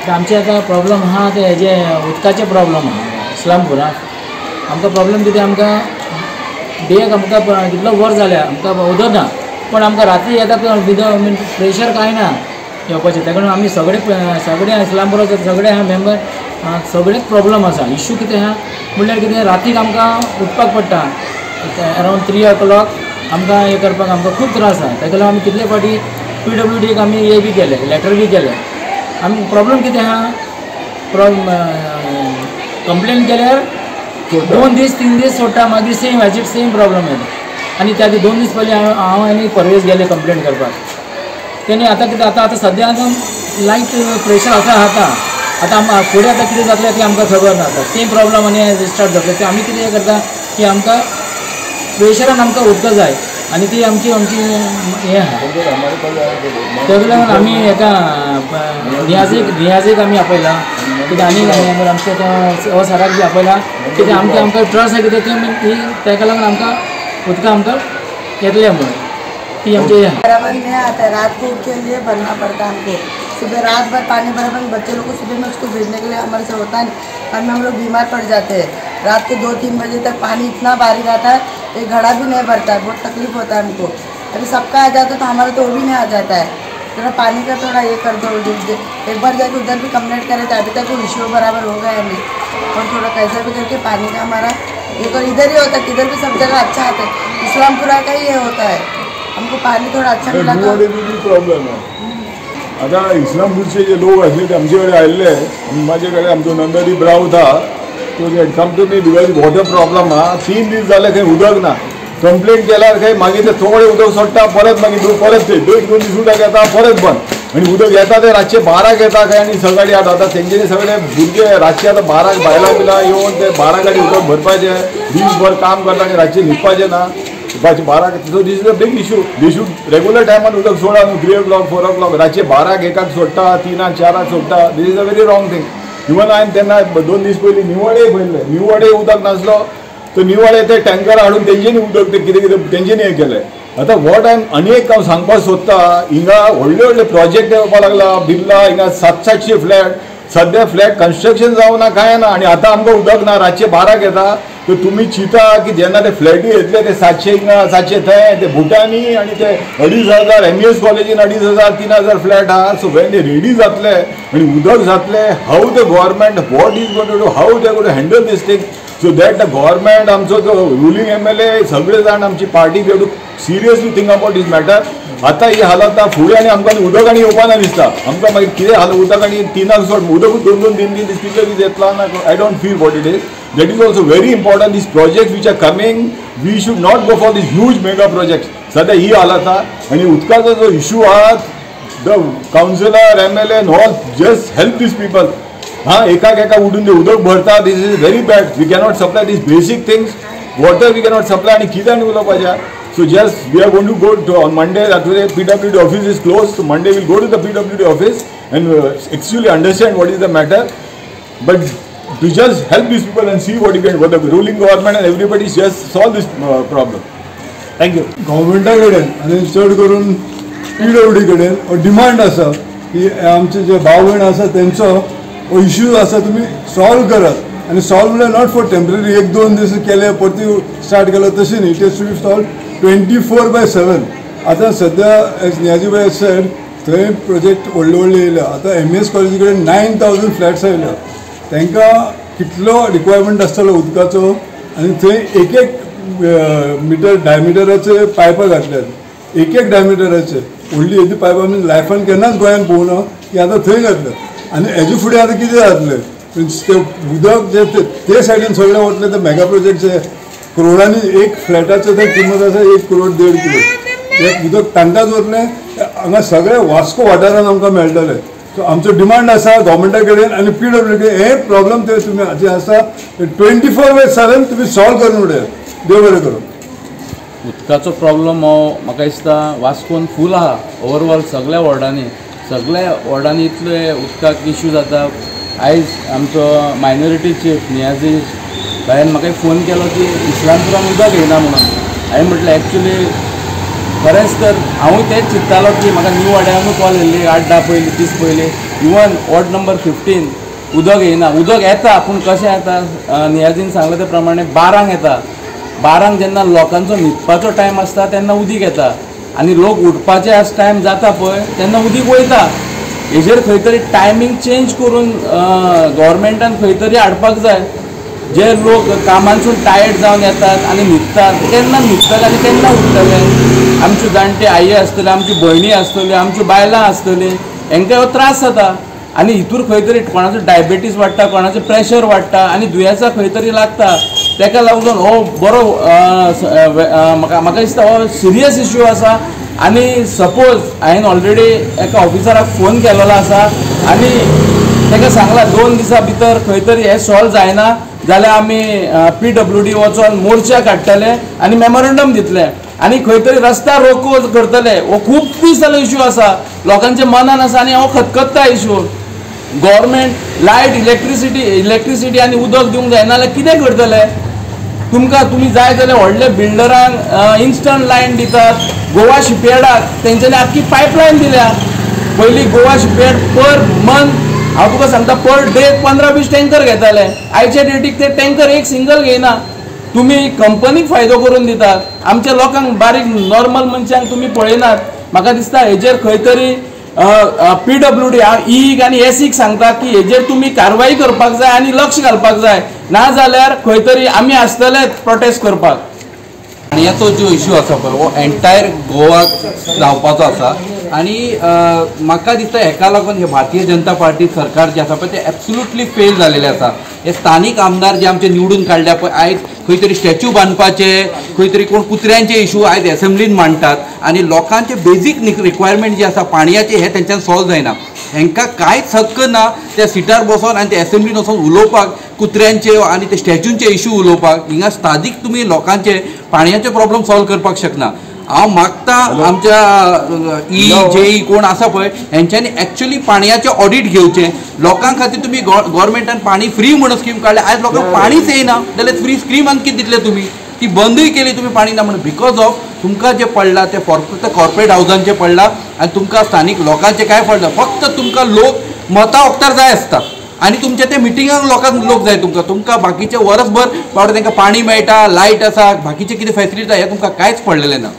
आमचे आता प्रॉब्लेम हा ते हेजे उदकाचे प्रॉब्लेम आहा इस्लामपुरात। आमकां प्रॉब्लेम कितें आमकां डेक आमकां कितलो वर जाल्या आमकां उदक ना, पण आमकां रात्री येता मीन प्रेशर कांय ना येवपाचें। ताका लागून आमी सगळे इस्लामपुराचे सगळे हा मेंबर सगळेच प्रॉब्लेम आसा। इश्यू कितें आहा म्हणल्यार कितें रातीक आमकां उठपाक पडटा अरावंड 3 o'clock आमकां हें करपाक आमकां खूब त्रास आहा। ताका लागून आमी कितले फावटी PWDक आमी हे बी केले, लेटर बी केले। आमी प्रॉब्लेम कितें आहा कंप्लेन केल्यार 2 दीस 3 दीस सोडटा, मागीर सेम हेजीट सेम प्रॉब्लेम येता। आनी त्या 2 दीस पयलीं हांव आनी परवेज गेले कंप्लेन करपाक। तेणी आतां कितें आतां सद्या लायट प्रेशर आतां फुडें आतां कितें जातलें तें आमकां खबर ना। आतां सेम प्रॉब्लम आनी स्टार्ट जातले ते आमी कितें करता की आमकां प्रेशरान आमकां उदक जाय आनी ती आमची हें आहा। ताका लागून आमी हेका नियाजीक आमी आपयला, कितें आनी आमचे तो सराक बी आपयला, कितें आमकां ट्रस्ट आसा कितें ती ताका लागून आमकां उदकां आमकां येतलें म्हणून ती आमची बराबर नहीं आता है। रात को के लिए भरना पड़ता है हमको, सुबह रात भर पानी बराबर बच्चे लोग को सुबह में उसको भेजने के लिए हमारे से होता नहीं, बाद में हम लोग बीमार पड़ जाते हैं। रात के 2-3 बजे तक पानी इतना बारिश आता है, एक घड़ा भी नहीं भरता है, बहुत तकलीफ होता है हमको। अभी सबका आ जाता है तो हमारा तो वो भी नहीं आ जाता है। थोड़ा पानी का थोड़ा ये कर दो, एक बार जाके उधर भी कंप्लेंट करे तो अभी तक वो इश्यू बराबर हो गया नहीं, और थोड़ा कैसा भी करके पानी का हमारा ये तो इधर ही होता है, किधर भी सब जगह अच्छा आता है, इस्लामपुरा का ही ये होता है। हमको पानी थोड़ा अच्छा मिला तो प्रॉब्लेम है। आता इस्लामपूरचे जे लोक असले ते आमचे कडेन आयिल्ले, माझे कडेन आमचो नंददीप रावत आहा, तो come to me because water problem आहा। 3 दीस जाले खंय उदक ना, कंप्लेंट केल्यार खंय मागीर ते थोडे उदक सोडटा, परत मागीर परत ते 2 दीस उदक येता परत बंद, आनी उदक येता ते रातचे 12क येता खंय आनी सकाळी 8 जाता। तेंच्यांनी सगळे भुरगे रातचे आतां 12क बायलां बिलां येवन ते 12 गाडी उदक भरपाचें, दीसभर काम करता आनी रातचे न्हिदपाचें ना 12क। So this is a big issue. They should regular टायमान उदक सोडा न्हू, 3 o'clock 4 o'clock रातचे 12क 1क सोडटा, 3क 4क सोडटा। दीस is a very wrong thing. Even हांवें तेन्ना 2 दीस पयलीं निवडे पळयले, निवडे उदक नासलो तो निवडे ते टँकर हाडून तेंच्यांनी उदक ते कितें तेंच्यांनी हें केलें। आतां वॉट आनी एक हांव सांगपाक सोदता, हिंगा व्हडले व्हडले प्रोजेक्ट येवपाक लागला, बिर्ला हिंगा 700-700 फ्लॅट, सद्या फ्लॅट कन्स्ट्रक्शन जावना कांय ना, आनी आतां आमकां उदक ना, रातचे 12क येता। तर तुमी चिता की जेन्ना ते फ्लॅटी येतले ते 700 हिंगा 700 थंय ते भुटानी, आनी ते 2,500 MES कॉलेजीन 2,500 3,000 फ्लॅट आहा। सो वेन ते रेडी जातले आनी उदक जातले, how the government what is going to do, how they going to handle this thing, so that the government आमचो जो रुलींग MLA सगळे जाण आमची party to seriously think about this matter. आतां ही हालत आहा फुडें आनी आमकां उदक आनी येवपाना दिसता, आमकां मागीर कितें उदक आनी 3क सोड उदक 2-2 3 दीस कितले दीस येतलो ना, I don't feel what it is. That is also very important. These projects which are coming, we should not go for these huge mega projects. सध्या ही हालत आहा आनी उदकाचो जो इश्यू आहा, the counsellor MLA and all just help these people. हाँ एका उडून ते उदक भरता, this is very bad. We cannot supply these basic things. Water we cannot supply आणि कितें आनी उलोवपाचें. So just we are going to go to on Monday. That way PWD office is closed. So Monday we'll go to the PWD office and actually understand what is the matter. But to just help these people and see what you can, what the ruling government and everybody just solve this problem. Thank you. गव्हर्मेंटा कडेन आनी चड करून PWD कडेन demand आसा की आमचे जे भाव भयण आसा तेंचो इश्यू आसा तुमी सॉल्व करात, आनी सॉल्व म्हळ्यार नॉट फॉर टेम्पररी 1-2 दीस केले परती स्टार्ट केलो तशें न्ही, it is to be solve 24/7. आतां सद्या एज नियाजीबाई सेड थंय प्रोजेक्ट व्हडले येयल्या. आतां MES कॉलेजी कडेन 9,000 फ्लॅट्स आयल्या, तांकां कितलो रिक्वायरमेंट आसतलो उदकाचो, आनी थंय एक मिटर डायमिटराचे पायपां घातल्यात, एक डायमिटराचे व्हडली हेजी पायपां आमी लायफान केन्नाच गोंयांत पळोवना की आतां थंय घातल्यात. आनी हेजे फुडें आतां कितें जातलें, ते उदक जे ते सायडीन सगळें वतलें ते मेगा प्रोजेक्टचे करोडांनी, एक फ्लॅटाचो थंय किंमत आसा 1 करोड 1.5 करोड, तें उदक तांकांच वतलें, हांगा सगळे वास्को वाठारांत आमकां मेळटलें. सो आमचो डिमांड आसा गव्हर्मेंटा कडेन आनी PWD कडेन, हे प्रॉब्लम ते तुमी जे आसा 24/7 तुमी सॉल्व करून उडयात. देव बरें करूं. उदकाचो प्रॉब्लम हो म्हाका दिसता वास्कोन फूल आहा, ओवरऑल सगळ्या वॉर्डांनी इतले उदकाक इश्यू जाता. आयज आमचो मायनॉरिटी चीफ नियाजी भायन म्हाका फोन केलो की इस्लामपुरान उदक येना म्हणून. हांवें म्हटलें एक्चुली खरेंच तर हांवूय तेच चिंततालो की म्हाका न्यू वाड्यानूय कॉल येयल्ली 8-10 पयलीं 30 पयलीं इवन वॉर्ड नंबर 15 उदक येयना. उदक येता पूण कशें येता नियाजीन सांगले ते प्रमाणे 12 येता. 12 जेन्ना लोकांचो न्हिदपाचो टायम आसता तेन्ना उदीक येता आनी लोक उठपाचे आज टायम जाता पळय तेन्ना उदीक वयता. हेजेर खंय तरी टायमींग चेंज करून गव्हर्मेंटान खंय तरी हाडपाक जाय. जे लोक कामांसून टायर्ड जावन येतात आनी न्हिदतात केन्ना न्हिदतले आनी केन्ना उठतले. आमच्यो जाणटे आई आसतले, आमच्यो भयणी आसतल्यो, आमच्यो बायलां आसतलीं, हांकां हो त्रास जाता. आनी हितूर खंय तरी कोणाचो डायबिटीज वाडटा, कोणाचो प्रेशर वाडटा आनी दुयेंसां खंय तरी लागता. ताका लागून हो बरो म्हाका दिसता हो सिरियस इश्यू आसा. आनी सपोज हांवें ऑलरेडी एका ऑफिसराक फोन केलेलो आसा आनी ताका सांगलां 2 दिसां भितर खंय तरी हें सॉल्व जायना जाल्यार आमी PWD वचोन मोर्चा काडटले आनी मेमोरेंडम दितले आनी खंय तरी रस्ता रोको करतले. हो खूब दीस जालो इश्यू आसा, लोकांच्या मनान आसा आनी हो खतखत्ता इश्यू. गव्हर्मेंट लायट इलेक्ट्रिसिटी आनी उदक दिवंक जायना जाल्यार कितें करतले. तुमी जाय जाल्यार व्हडले बिल्डरांक इन्स्टंट लायन दितात. गोवा शिपयार्डाक तेंच्यांनी आख्खी पायपलायन दिल्या. पयलीं गोवा शिपयार्ड पर मंथ हांव तुका सांगता पर डे 15-20 टँकर घेताले. आयच्या डेटीक ते टँकर एक सिंगल घेयना. तुमी कंपनीक फायदो करून दितात, आमच्या लोकांक बारीक नॉर्मल मनशांक तुमी पळयनात. म्हाका दिसता हेजेर खंय तरी PWD ईक आनी एसीक सांगता की हेजेर तुमी कारवाई करपाक जाय आनी लक्ष घालपाक जाय. ना जाल्यार खंय तरी आमी आसतले प्रोटेस्ट करपाक. पाणयाचो जो इश्यू आसा पळय हो एंटायर गोवाक जावपाचो आसा आनी म्हाका दिसता हेका लागून हे भारतीय जनता पार्टी सरकार जे आसा पळय ते एब्सोल्युटली फेल जालेले आसा. हे स्थानीक आमदार जे आमचे निवडून काडल्या पळय आयज खंय तरी स्टॅच्यू बांदपाचे, खंय तरी कोण कुत्र्यांचे इश्यू आयज एसेंब्लीन मांडटात आनी लोकांचे बेजीक रिक्वायरमेंट जे आसा पाणयाचे हे तेंच्यान सॉल्व जायना. हांकां कांयच हक्क ना त्या सिटार बसून आनी त्या एसेंब्लीन वचून उलोवपाक, कुत्र्यांचे आनी ते स्टॅच्यूंचे इश्यू उलोवपाक. हिंगा स्थानीक तुमी लोकांचे पाणयाचे प्रॉब्लेम सॉल्व करपाक शकना. हांव मागता आमच्या JE कोण आसा पळय हेंच्यांनी एक्चुअली पाणयाचें ऑडिट घेवचें. लोकां खातीर तुमी गव्हर्मेंटान पाणी फ्री म्हणून स्कीम काडल्या, आयज लोकांक पाणीच येयना जाल्यार फ्री स्कीम कितें दितले तुमी. ती बंदूय केली तुमी पाणी ना म्हणून. बिकॉज ऑफ तुमकां जे पडला ते फक्त कॉर्पोरेट हावजांचे पडला आनी तुमकां स्थानीक लोकांचे काय पडला. फक्त तुमकां लोक मतां वखदार जाय आसता आनी तुमच्या त्या मिटिंगाक लोक जाय. तुमकां बाकीचे वर्सभर बाबडे तांकां पाणी मेळटा, लायट आसा, बाकीचे कितें फॅसिलिटी आसा हे तुमकां कांयच पडलेलें ना.